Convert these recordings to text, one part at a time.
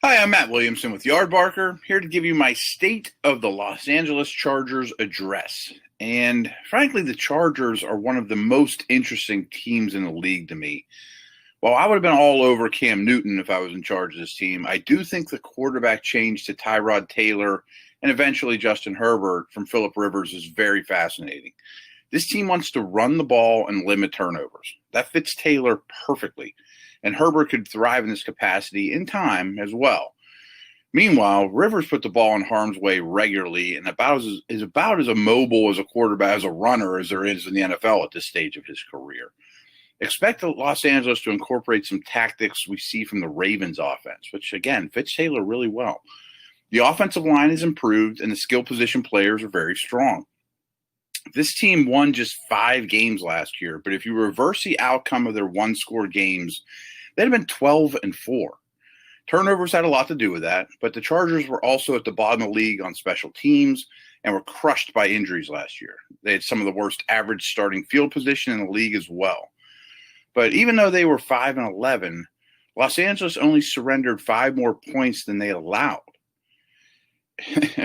Hi, I'm Matt Williamson with Yardbarker, here to give you my State of the Los Angeles Chargers address. And frankly, the Chargers are one of the most interesting teams in the league to me. While I would have been all over Cam Newton if I was in charge of this team, I do think the quarterback change to Tyrod Taylor and eventually Justin Herbert from Phillip Rivers is very fascinating. This team wants to run the ball and limit turnovers. That fits Taylor perfectly, and Herbert could thrive in this capacity in time as well. Meanwhile, Rivers put the ball in harm's way regularly and is about as mobile as a quarterback, as a runner, as there is in the NFL at this stage of his career. Expect Los Angeles to incorporate some tactics we see from the Ravens offense, which again fits Taylor really well. The offensive line is improved and the skill position players are very strong. This team won just 5 games last year, but if you reverse the outcome of their one-score games, they'd have been 12-4. Turnovers had a lot to do with that, but the Chargers were also at the bottom of the league on special teams and were crushed by injuries last year. They had some of the worst average starting field position in the league as well. But even though they were 5-11, Los Angeles only surrendered 5 more points than they allowed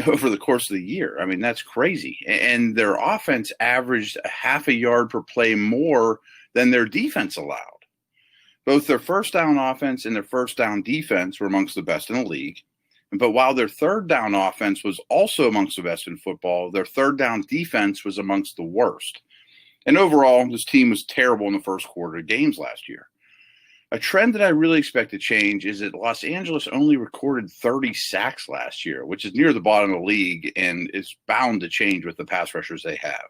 over the course of the year. I mean, that's crazy. And their offense averaged a half a yard per play more than their defense allowed. Both their first down offense and their first down defense were amongst the best in the league. But while their third down offense was also amongst the best in football, their third down defense was amongst the worst. And overall, this team was terrible in the first quarter of games last year. A trend that I really expect to change is that Los Angeles only recorded 30 sacks last year, which is near the bottom of the league and is bound to change with the pass rushers they have.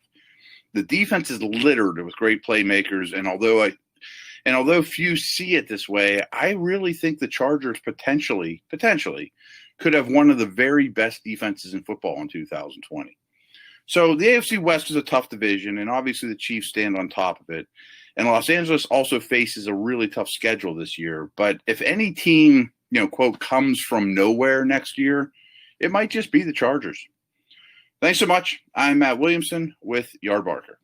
The defense is littered with great playmakers, and although few see it this way, I really think the Chargers potentially could have one of the very best defenses in football in 2020. So the AFC West is a tough division, and obviously the Chiefs stand on top of it. And Los Angeles also faces a really tough schedule this year. But if any team, quote, comes from nowhere next year, it might just be the Chargers. Thanks so much. I'm Matt Williamson with Yardbarker.